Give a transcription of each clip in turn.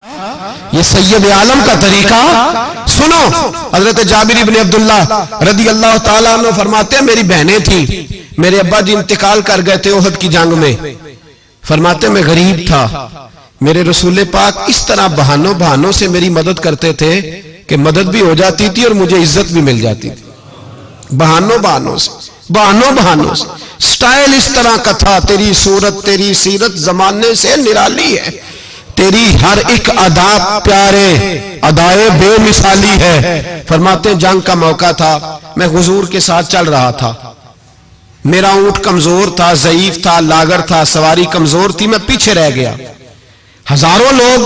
ये सैयद आलम का तरीका सुनो। हजरत जाबिर इब्न अब्दुल्ला रदी अल्लाह ताला अन्हु फरमाते हैं, मेरी बहनें थी, मेरे अब्बा जी इंतकाल कर गए थे ओहद की जंग में। फरमाते मैं गरीब था, मेरे रसूल पाक इस तरह बहानों से मेरी मदद करते थे कि मदद भी हो जाती थी और मुझे इज्जत भी मिल जाती थी। बहानों से स्टाइल इस तरह का था। तेरी सूरत तेरी सीरत जमाने से निराली है, तेरी हर एक अदा प्यारे अदाए बेमिसाली है। फरमाते जंग का मौका था, मैं हुजूर के साथ चल रहा था, मेरा ऊंट कमजोर था, ज़ईफ था, लागर था, सवारी कमजोर थी, मैं पीछे रह गया। हजारों लोग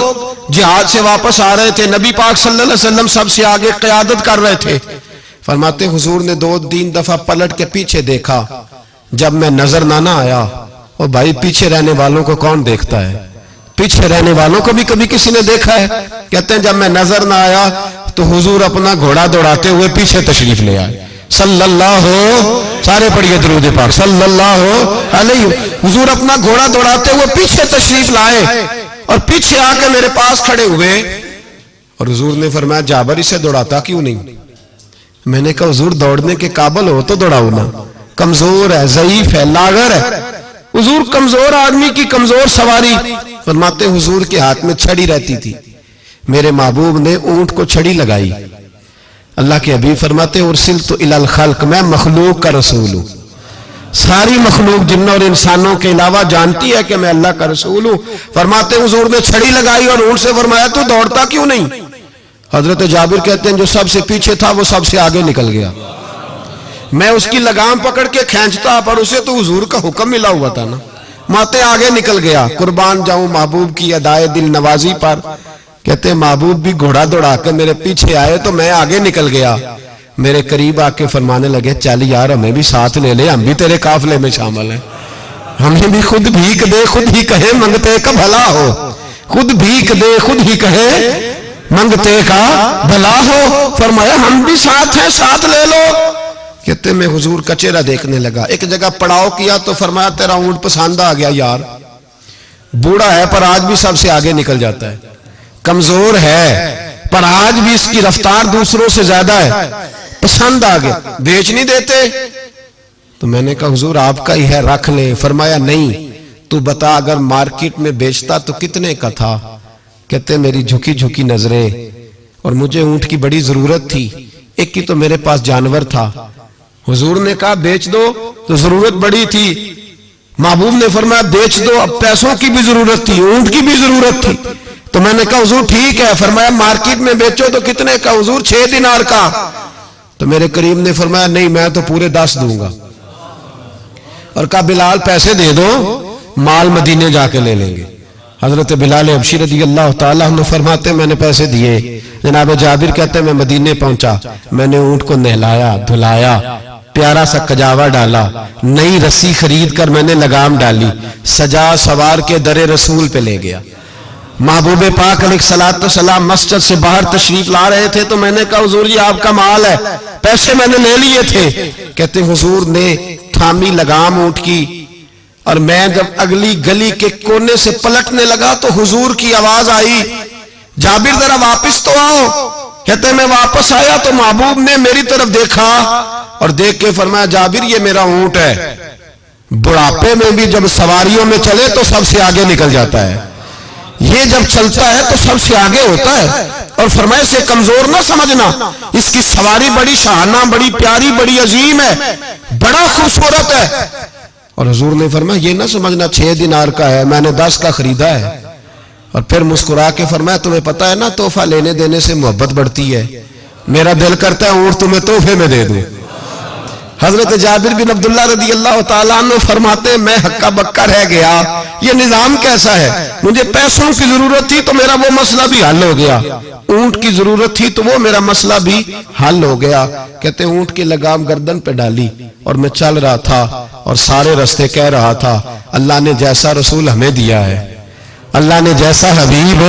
जिहाद से वापस आ रहे थे, नबी पाक सल्लल्लाहु अलैहि वसल्लम सबसे आगे क़यादत कर रहे थे। फरमाते हुजूर ने 2-3 दफा पलट के पीछे देखा, जब मैं नजर ना आया। और भाई पीछे रहने वालों को कौन देखता है? पीछे रहने वालों को भी कभी किसी ने देखा है? कहते हैं जब मैं नजर ना आया तो हुजूर अपना घोड़ा दौड़ाते हुए पीछे तशरीफ ले आए। सल्लल्लाहु, सारे पढ़िए दुरूद पाक, सल्लल्लाहु अलैहि। हुजूर अपना घोड़ा दौड़ाते हुए पीछे तशरीफ लाए और पीछे आके मेरे पास खड़े हुए। और हुजूर ने फरमाया जाबिर इसे दौड़ाता क्यों नहीं? मैंने कहा हुजूर दौड़ने के काबिल हो तो दौड़ाओ ना, कमजोर है, ज़ईफ है, लागर है। हुजूर कमजोर आदमी की कमजोर सवारी। फरमाते हुजूर के हाथ में छड़ी रहती थी, मेरे महबूब ने ऊंट को छड़ी लगाई। अल्लाह के हबीब फरमाते उर्सिल तो इलल खल्क, मैं मखलूक का रसूल हूं। सारी मखलूक जिन्नों और इंसानों के अलावा जानती है कि मैं अल्लाह का रसूल हूं। फरमाते हुजूर ने छड़ी लगाई और ऊंट से फरमाया तू दौड़ता क्यों नहीं? हजरत जाबिर कहते हैं जो सबसे पीछे था वो सबसे आगे निकल गया। मैं उसकी लगाम पकड़ के खींचता, पर उसे तो हुजूर का हुक्म मिला हुआ था ना। माते आगे निकल गया। कुर्बान जाऊं महबूब की अदाए दिल नवाजी पर। कहते महबूब भी घोड़ा दौड़ा के मेरे पीछे आए तो मैं आगे निकल गया। मेरे करीब आके फरमाने लगे चल यार हमें भी साथ ले ले, हम भी तेरे काफिले में शामिल हैं, हमें भी खुद भीख दे, खुद ही कहे मंगते का भला हो। खुद भीख दे, खुद ही कहे मंगते का भला हो। फरमाया हम भी साथ हैं, साथ ले लो। कहते मैं हुजूर का चेहरा देखने लगा। एक जगह पड़ाव किया तो फरमाया तेरा ऊंट पसंद आ गया यार, बूढ़ा है पर आज भी सबसे आगे निकल जाता है, कमजोर है पर आज भी इसकी रफ्तार दूसरों से ज्यादा है, पसंद आ गया, बेच नहीं देते। तो मैंने कहा हुजूर आपका ही है, रख ले। फरमाया नहीं, तू बता अगर मार्केट में बेचता तो कितने का था? कहते मेरी झुकी झुकी नजरें, और मुझे ऊंट की बड़ी जरूरत थी, एक की तो मेरे पास जानवर था। हुजूर ने कहा बेच दो, तो जरूरत बड़ी थी। महबूब ने फरमाया बेच दो, अब पैसों की भी जरूरत थी, ऊंट की भी जरूरत थी। तो मैंने कहा हुजूर ठीक है। फरमाया मार्केट में बेचो तो कितने का? हुजूर 6 दिनार का। तो मेरे करीम ने फरमाया नहीं मैं तो पूरे 10 दूंगा। और कहा बिलाल पैसे दे दो, माल मदीने जाके ले लेंगे। हजरत बिलाल हबशी रज़ी अल्लाह ताला अन्हु फरमाते मैंने पैसे दिए। जनाब जाबिर कहते मैं मदीने पहुंचा, मैंने ऊंट को नहलाया धुलाया, प्यारा सा कजावा डाला, नई रस्सी खरीद कर मैंने लगाम डाली, सजा सवार के दरे रसूल पे ले गया। महबूब पाक अलैहिस्सलाम मस्जिद से बाहर तशरीफ ला रहे थे तो मैंने कहा हुजूर जी आपका माल है, पैसे मैंने ले लिए थे। कहते हुजूर ने थामी लगाम ऊंट की, और मैं जब अगली गली के कोने से पलटने लगा तो हुजूर की आवाज आई जाबिर जरा वापस तो आओ। कहते मैं वापस आया तो महबूब ने मेरी तरफ देखा और देख के फरमाया जाबिर ये मेरा ऊंट है, बुढ़ापे में भी जब सवारियों में चले तो सबसे आगे निकल जाता है, ये जब चलता है तो सबसे आगे होता है। और फरमाए से कमजोर ना समझना, इसकी सवारी बड़ी शाहाना, बड़ी प्यारी, बड़ी अजीम है, बड़ा खूबसूरत है। और हुजूर ने फरमाया ये ना समझना 6 दिनार का है, मैंने 10 का खरीदा है। और फिर मुस्कुरा के फरमाया तुम्हें पता है ना तोहफा लेने देने से मोहब्बत बढ़ती है, मेरा दिल करता है ऊंट तुम्हें तोहफे में दे दूं। हजरत जाबिर बिन अब्दुल्ला रज़ी अल्लाह ताला अन्हु फरमाते मैं हक्का बक्का रह गया, ये निजाम कैसा है? मुझे पैसों की जरूरत थी तो मेरा वो मसला भी हल हो गया, ऊंट की जरूरत थी तो वो मेरा मसला भी हल हो गया। कहते ऊंट की लगाम गर्दन पे डाली और मैं चल रहा था और सारे रास्ते कह रहा था अल्लाह ने जैसा रसूल हमें दिया है, अल्लाह ने जैसा हबीब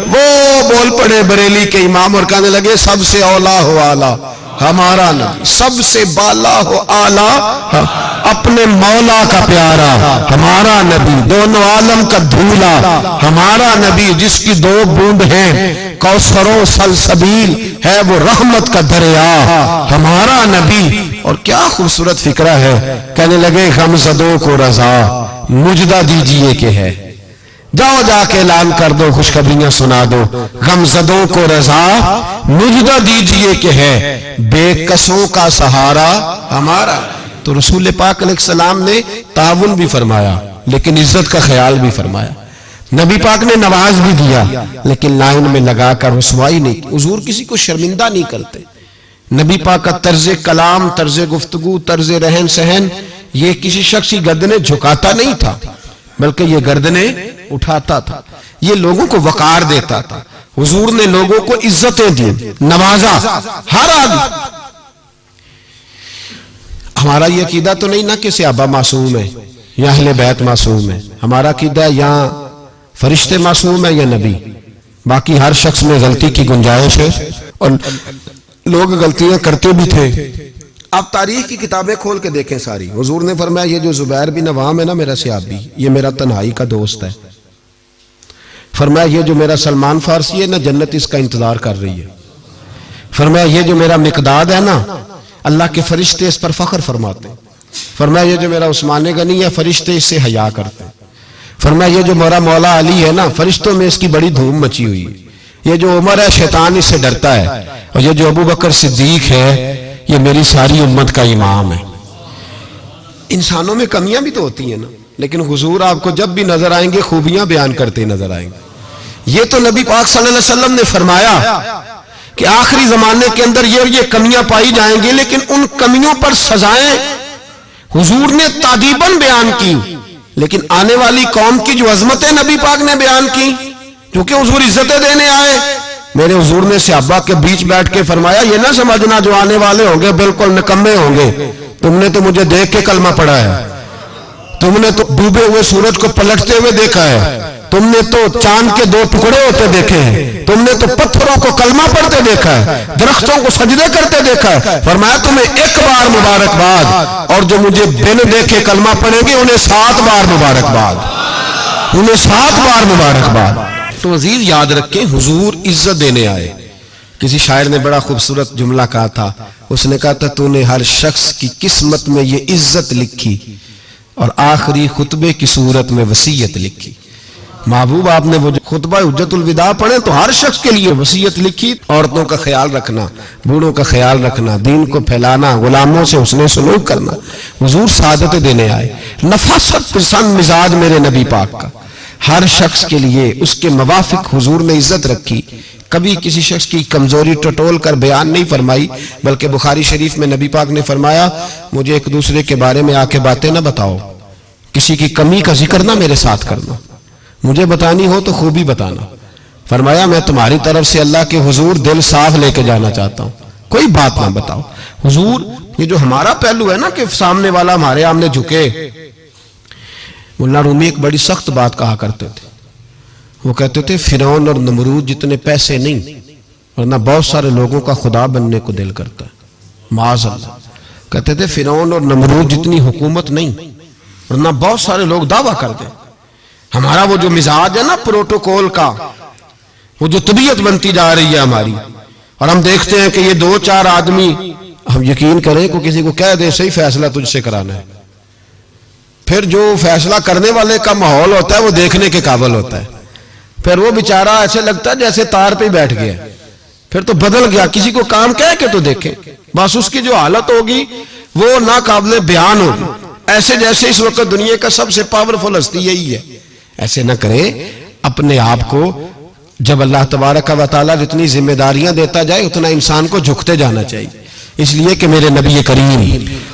वो बोल पड़े बरेली के इमाम और कहने लगे सबसे औला हो आला हमारा नबी, सबसे बाला हो आला अपने मौला का प्यारा हमारा नबी, दोनों आलम का धूला हमारा नबी, जिसकी दो बूंद हैं कौसरों सलसबील है वो रहमत का दरिया हमारा नबी। और क्या खूबसूरत फिक्रा है, कहने लगे गमज़दों को रजा मुजदा दीजिए कि है, जाओ जाके ऐलान कर दो, खुशखबरियां सुना दो, गमज़दों को रजा मुजदा दीजिए कि है बेकसों का सहारा हमारा। तो रसूल पाक अलैहिस्सलाम ने ताउन भी फरमाया लेकिन इज्जत का ख्याल भी फरमाया। नबी पाक ने नवाज भी दिया लेकिन लाइन में लगाकर रुसवाई नहीं की। हुजूर किसी को शर्मिंदा नहीं करते। नबी पाक का तर्ज कलाम, तर्ज गुफ्तगू, तर्ज रहन सहन ये किसी शख्स की गर्दनें झुकाता नहीं था बल्कि ये गर्दनें उठाता था, ये लोगों को वकार देता था। हुजूर ने लोगों को इज्जतें दी, नवाजा हर आदमी। हमारा ये अकीदा तो नहीं ना कि सहाबा मासूम है या अहले बैत मासूम है। हमारा अकीदा या फरिश्ते मासूम है या नबी। बाकी हर शख्स में गलती की गुंजाइश है और लोग गलतियां करते भी थे। आप तारीख की किताबें खोल के देखें सारी। हुजूर ने फरमाया ये जो जुबैर बिन अवाम है ना मेरा सहाबी, ये मेरा तन्हाई का दोस्त है। फरमाया ये जो मेरा सलमान फारसी है ना जन्नत इसका इंतजार कर रही है। फरमाया ये जो मेरा मिकदाद है ना अल्लाह के फरिश्ते इस पर फख्र फरमाते हैं। फरमाया ये जो मेरा उस्मान गनी है फरिश्ते इससे हया करते हैं। फरमाया ये जो मेरा मौला अली है ना फरिश्तों में इसकी बड़ी धूम मची हुई है। ये जो उमर है शैतान इससे डरता है और ये जो अबू बकर सिद्दीक है ये मेरी सारी उम्मत का इमाम है। इंसानों में कमियां भी तो होती हैं ना, लेकिन हुजूर आपको जब भी नजर आएंगे खूबियां बयान करते नजर आएंगे। ये तो नबी पाक सल्लल्लाहु अलैहि वसल्लम ने फरमाया कि आखिरी जमाने के अंदर ये कमियां पाई जाएंगी, लेकिन उन कमियों पर सजाएं हुजूर ने तादीबन बयान की। लेकिन आने वाली कौम की जो अजमतें नबी पाक ने बयान की, क्योंकि हुजूर इज्जतें देने आए। मेरे हुजूर ने सहाबा के बीच बैठ के फरमाया ये ना समझना जो आने वाले होंगे बिल्कुल निकम्मे होंगे। तुमने तो मुझे देख के कलमा पढ़ा है, तुमने तो डूबे हुए सूरज को पलटते हुए देखा है, तुमने तो चांद के दो टुकड़े होते देखे हैं, तुमने तो पत्थरों को कलमा पढ़ते देखा है, दरख्तों को सजदे करते देखा है। फरमाया तुम्हें एक बार मुबारकबाद, और जो मुझे बिन देखे कलमा पढ़ेंगे उन्हें 7 बार मुबारकबाद, उन्हें 7 बार मुबारकबाद। तो अजीज याद रखें हुजूर इज्जत देने आए। किसी शायर ने बड़ा खूबसूरत जुमला कहा था, उसने कहा था तूने हर शख्स की किस्मत में ये इज्जत लिखी और आखिरी खुतबे की सूरत में वसीयत लिखी। महबूब आपने वो जो खुतबा हुज्जतुल विदा पढ़े तो हर शख्स के लिए वसीयत लिखी, औरतों का ख्याल रखना, बूढ़ों का ख्याल रखना, दीन को फैलाना, गुलामों से उसने सलूक करना। हुजूर सादत देने आए। नफासत पसंद मिजाज मेरे नबी पाक का, हर शख्स के लिए उसके मवाफिक हुजूर ने इज्जत रखी। कभी किसी शख्स की कमजोरी टटोल कर बयान नहीं फरमाई, बल्कि बुखारी शरीफ में नबी पाक ने फरमाया मुझे एक दूसरे के बारे में आके बातें ना बताओ, किसी की कमी का जिक्र ना मेरे साथ करना, मुझे बतानी हो तो खूबी बताना। फरमाया मैं तुम्हारी तरफ से अल्लाह के हुजूर दिल साफ लेके जाना चाहता हूं, कोई बात ना बताओ। हुजूर ये जो हमारा पहलू है ना कि सामने वाला हमारे आमने झुके। मुल्ला रूमी एक बड़ी सख्त बात कहा करते थे। वो कहते थे फिरौन और नमरूद जितने पैसे नहीं और ना बहुत सारे लोगों का खुदा बनने को दिल करता है। माज़अल्लाह कहते थे फिरौन और नमरूद जितनी हुकूमत नहीं और ना बहुत सारे लोग दावा करते। हमारा वो जो मिजाज है ना प्रोटोकॉल का, वो जो तबीयत बनती जा रही है हमारी, और हम देखते हैं कि ये 2-4 आदमी, हम यकीन करें को किसी को कह दे सही फैसला तुझसे कराना है, फिर जो फैसला करने वाले का माहौल होता है वो देखने के काबिल होता है। फिर वो बेचारा ऐसे लगता है जैसे तार पे बैठ गया, फिर तो बदल गया। किसी को काम कह के तो देखे, बस उसकी जो हालत होगी वो ना काबिल बयान होगी। ऐसे जैसे इस वक्त दुनिया का सबसे पावरफुल हस्ती यही है। ऐसे ना करें अपने आप को। जब अल्लाह तबारक व तआला जितनी जिम्मेदारियां देता जाए उतना इंसान को झुकते जाना चाहिए। इसलिए कि मेरे नबी करीम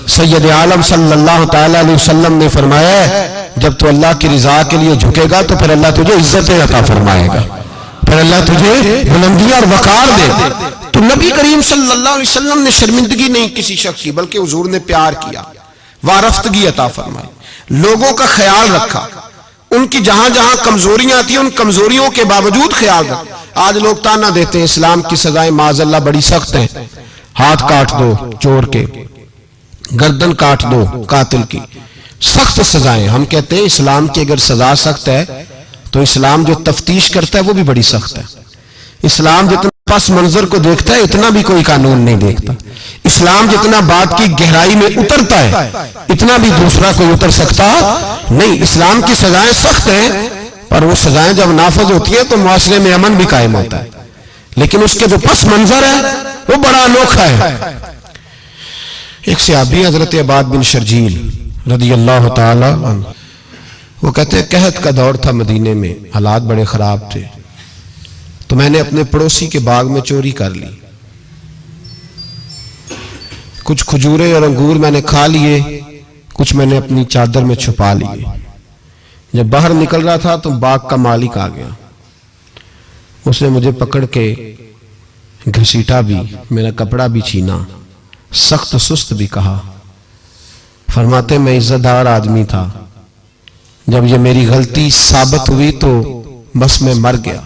सैयद आलम सल्लल्लाहु तआला अलैहि वसल्लम ने फरमाया जब तू अल्लाह की रिजा के लिए झुकेगा तो फिर अल्लाह तुझे इज्जतें अता फरमाएगा, फिर अल्लाह तुझे बुलंदियां और वकार दे। तो नबी करीम सल्लल्लाहु अलैहि वसल्लम ने शर्मिंदगी नहीं किसी शख्स की, बल्कि हुजूर ने प्यार किया, वारफ्तगी अता फरमाई, लोगों का ख्याल रखा, उनकी जहां जहां कमजोरियां थी उन कमजोरियों के बावजूद ख्याल रखा। आज लोग ताना देते हैं इस्लाम की सजाएं माज़अल्लाह बड़ी सख्त हैं, हाथ काट दो चोर के, गर्दन काट दो कातिल की। सख्त सजाएं। हम कहते हैं इस्लाम की अगर सजा सख्त है तो इस्लाम जो तफ्तीश करता है वो भी बड़ी सख्त है। इस्लाम जितना पस मंजर को देखता है इतना भी कोई कानून नहीं देखता। इस्लाम जितना बात की गहराई में उतरता है इतना भी दूसरा कोई उतर सकता नहीं। इस्लाम की सजाएं सख्त हैं, पर वो सजाएं जब नाफज होती है तो मुआशरे में अमन भी कायम होता है। लेकिन उसके जो पस मंजर है वो बड़ा अनोखा है। एक सहाबी हजरत अबाद बिन शर्जील रदी अल्लाह ताला अन्हु, वो कहते हैं कहत का दौर था मदीने में, हालात बड़े खराब थे, तो मैंने अपने पड़ोसी के बाग में चोरी कर ली। कुछ खजूरें और अंगूर मैंने खा लिए, कुछ मैंने अपनी चादर में छुपा लिए। जब बाहर निकल रहा था तो बाग का मालिक आ गया। उसने मुझे पकड़ के घसीटा भी, मेरा कपड़ा भी छीना, सख्त सुस्त भी कहा। फरमाते मैं इज्जतदार आदमी था, जब ये मेरी गलती साबित हुई तो बस मैं मर गया।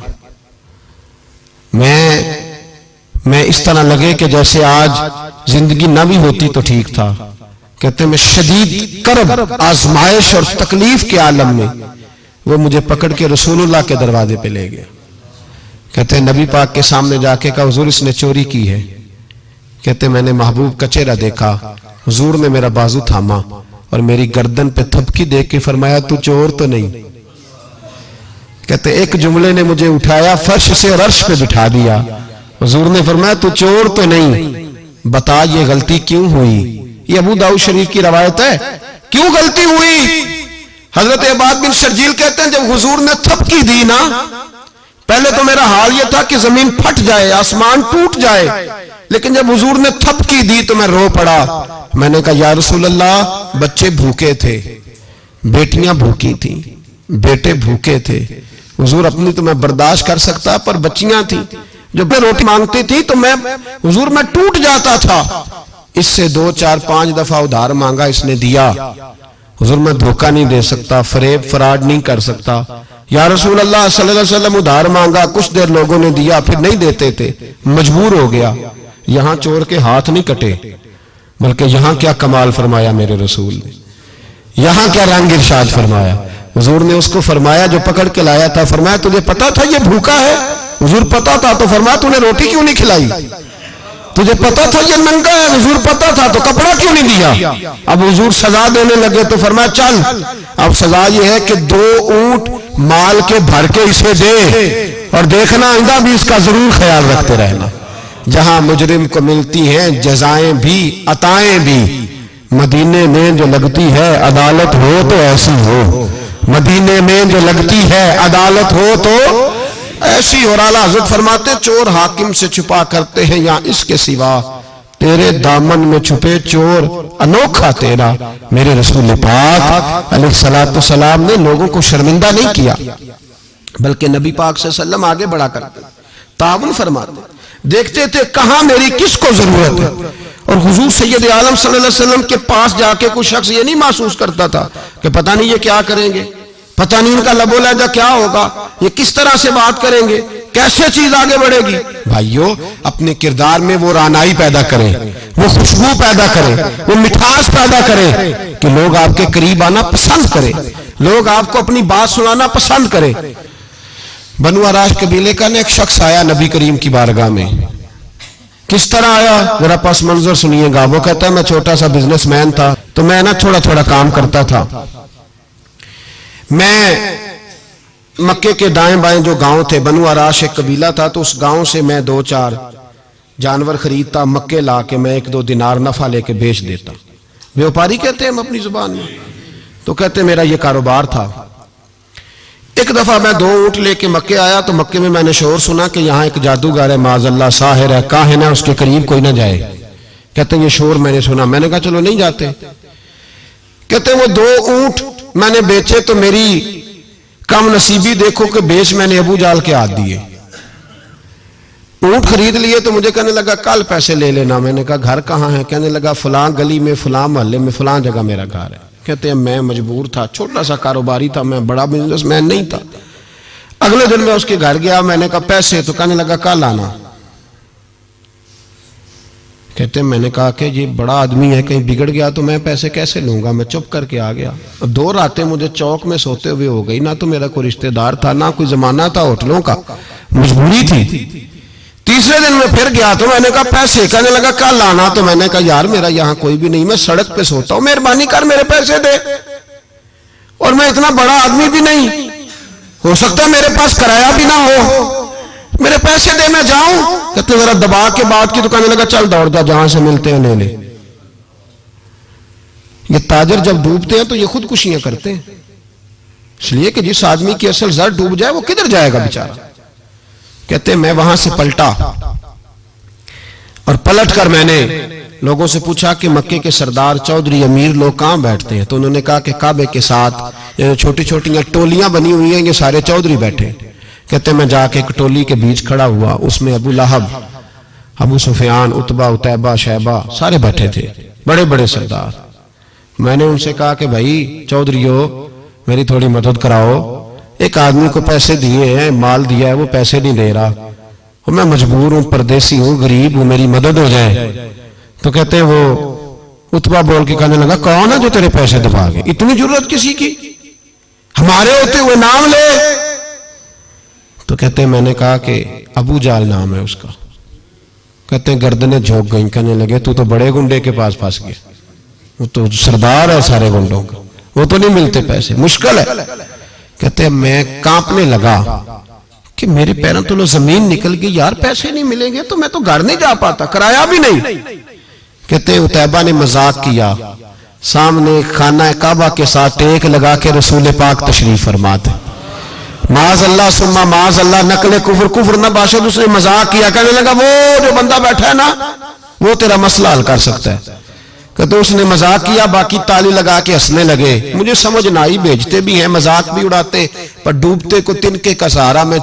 मैं इस तरह लगे कि जैसे आज जिंदगी ना भी होती तो ठीक था। कहते मैं शदीद करब आजमाइश और तकलीफ के आलम में वो मुझे पकड़ के रसूलुल्लाह के दरवाजे पे ले गया। कहते नबी पाक के सामने जाके कहा हुजूर इसने चोरी की है। कहते मैंने महबूब का चेहरा देखा, हुजूर ने मेरा बाजू थामा और मेरी गर्दन पे थपकी दे के फरमाया तू चोर तो नहीं। कहते एक जुमले ने मुझे उठाया फर्श से और अर्श पे बिठा दिया। हुजूर ने फरमाया तू चोर तो नहीं, बता ये गलती क्यों हुई। ये अबू दाऊद शरीफ की रवायत है। क्यों गलती हुई? हजरत अबाद बिन शर्जील कहते हैं जब हुजूर ने थपकी दी ना, पहले तो मेरा हाल यह था कि जमीन फट जाए, आसमान टूट जाए, लेकिन जब हुजूर ने थपकी दी तो मैं रो पड़ा। मैंने कहा या रसूल अल्लाह बच्चे भूखे थे, बेटियां भूखी थी, बेटे भूखे थे। हुजूर अपनी तो मैं बर्दाश्त कर सकता, पर बच्चियां थी जो मैं रोटी मांगती थी तो मैं हुजूर मैं टूट जाता था। इससे 2 4 5 दफा उधार मांगा, इसने दिया। हुजूर मैं धोखा नहीं दे सकता, फरेब फराड नहीं कर सकता। या रसूल अल्लाह सल्लल्लाहु अलैहि वसल्लम उधार मांगा, कुछ देर लोगों ने दिया, फिर नहीं देते थे, मजबूर हो गया। यहां चोर के हाथ नहीं कटे, बल्कि यहां क्या कमाल फरमाया मेरे रसूल ने, यहां क्या रंग इरशाद फरमाया। हुजूर ने उसको फरमाया जो पकड़ के लाया था, फरमाया तुझे पता था ये भूखा है? हुजूर पता था। तो फरमाया तूने रोटी क्यों नहीं खिलाई? तुझे पता था ये नंगा है? हुजूर पता था। तो कपड़ा क्यों नहीं दिया? अब हुजूर सजा देने लगे तो फरमाया चल अब सजा ये है कि 2 ऊंट माल के भर के इसे दे, और देखना आइंदा भी इसका जरूर ख्याल रखते रहना। जहां मुजरिम को मिलती हैं जजाएं भी अताएं भी, मदीने में जो लगती है अदालत हो तो ऐसी हो, मदीने में जो लगती है अदालत हो तो ऐसी। और आला हज़रत फरमाते तो हाकिम से छुपा करते हैं या इसके सिवा, तेरे दामन में छुपे चोर अनोखा तेरा। मेरे रसूल पाक अलैहिस्सलातु सलाम ने लोगों को शर्मिंदा नहीं किया, बल्कि नबी पाक सल्लल्लाहु अलैहि वसल्लम आगे बढ़ा करते, ताउन फरमाते, देखते थे कहां मेरी किसको जरूरत है। और हुजूर सैयद आलम सल्लल्लाहु अलैहि वसल्लम के पास जाके कोई शख्स ये नहीं महसूस करता था कि पता नहीं ये क्या करेंगे, पता नहीं इनका लबो लहजा क्या होगा, ये किस तरह से बात करेंगे, कैसे चीज आगे बढ़ेगी। भाइयों अपने किरदार में वो रानाई पैदा करें, वो खुशबू पैदा करें, वो मिठास पैदा करें कि लोग आपके करीब आना पसंद करें, लोग आपको अपनी बात सुनाना पसंद करें। बनु अराश कबीले का एक शख्स आया नबी करीम की बारगाह में। किस तरह आया मेरा पस मंजर सुनिएगा। वो कहता है मैं छोटा सा बिजनेसमैन था, तो मैं ना थोड़ा थोड़ा काम करता था। मैं मक्के के दाएं बाएं जो गांव थे, बनु अराश एक कबीला था, तो उस गांव से मैं 2 4 जानवर खरीदता, मक्के ला के मैं 1 2 दिनार नफा लेके बेच देता। व्यापारी कहते हैं हम अपनी जुबान में। तो कहते मेरा ये कारोबार था। एक दफा मैं 2 ऊंट लेके मक्के आया, तो मक्के में मैंने शोर सुना कि यहाँ एक जादूगर है, माज़अल्लाह साहिर है, काहिन है, उसके करीब कोई ना जाए। कहते ये शोर मैंने सुना। मैंने कहा चलो नहीं जाते। कहते वो 2 ऊंट मैंने बेचे तो मेरी कम नसीबी देखो कि बेच मैंने अबू जाल के हाथ दिए। ऊंट खरीद लिए तो मुझे कहने लगा कल पैसे ले लेना। मैंने कहा घर कहाँ है? कहने लगा फलां गली में, फलां मोहल्ले में, फलां जगह मेरा घर है। कहते हैं मैं मजबूर था, छोटा सा कारोबारी था, मैं बड़ा बिजनेसमैन नहीं था। अगले दिन मैं उसके घर गया, मैंने कहा पैसे? तो कहने लगा कल आना। कहते हैं मैंने कहा कि ये बड़ा आदमी है, कहीं बिगड़ गया तो मैं पैसे कैसे लूंगा। मैं चुप करके आ गया। अब 2 रातें मुझे चौक में सोते हुए हो गई। ना तो मेरा कोई रिश्तेदार था, ना कोई जमाना था होटलों का, मजबूरी थी। तीसरे दिन मैं फिर गया तो मैंने कहा पैसे, कहने लगा कल आना। तो मैंने कहा यार मेरा यहाँ कोई भी नहीं, मैं सड़क पे सोता हूं, मेहरबानी कर मेरे पैसे दे। और मैं इतना बड़ा आदमी भी नहीं, हो सकता है मेरे पास किराया भी ना हो, मेरे पैसे दे मैं जाऊं। कहते जरा दबा के बात की तो कहने लगा चल दौड़ जा, जहां से मिलते हैं ले ले। ये ताजर जब डूबते हैं तो ये खुदकुशियां करते हैं, इसलिए कि जिस आदमी की असल जर डूब जाए वो किधर जाएगा बेचारा। कहते मैं वहां से पलटा और पलट कर मैंने लोगों से पूछा कि मक्के के सरदार, चौधरी, अमीर लोग कहां बैठते हैं। तो उन्होंने कहा कि काबे के साथ ये छोटी छोटी टोलियां बनी हुई हैं, ये सारे चौधरी बैठे। कहते मैं जाके एक टोली के बीच खड़ा हुआ, उसमें अबू लहब, अबू सुफियान, उतबा, उतैबा, शैबा सारे बैठे थे, बड़े बड़े सरदार। मैंने उनसे कहा कि भाई चौधरीयो मेरी थोड़ी मदद कराओ, एक आदमी को पैसे दिए हैं, माल दिया है, वो पैसे नहीं दे रहा, और मैं मजबूर हूं, परदेसी हूं, गरीब हूं, मेरी मदद हो जाए। तो कहते हैं वो उतबा बोल के कहने लगा कौन है जो तेरे पैसे दबा गए, इतनी जरूरत किसी की, हमारे होते हुए नाम ले। तो कहते हैं मैंने कहा कि अबू जाल नाम है उसका। कहते हैं गर्दनें झोंक गई, कहने लगे तू तो बड़े गुंडे के पास फंस गया, वो तो सरदार है सारे गुंडों का, वो तो नहीं मिलते पैसे, मुश्किल है। कहते हैं मैं कांपने लगा कि मेरे पैरों तो जमीन निकल गई, यार पैसे नहीं मिलेंगे तो मैं तो घर नहीं जा पाता, किराया भी नहीं। कहते हैं उतैबा ने मजाक किया, सामने खाना काबा के साथ टेक लगा के रसूल पाक तशरीफ फरमाते, माज अल्लाह सुम्मा माज अल्लाह, नकले कुफर, कुफर न बाशद। उसने मजाक किया, कहने लगा वो जो बंदा बैठा है ना वो तेरा मसला हल कर सकता है। कहते उसने मजाक किया, बाकी ताली लगा के हंसने लगे। मुझे समझ ना आई, भेजते भी हैं, मजाक भी उड़ाते, पर डूबते को तिनके का सहारा में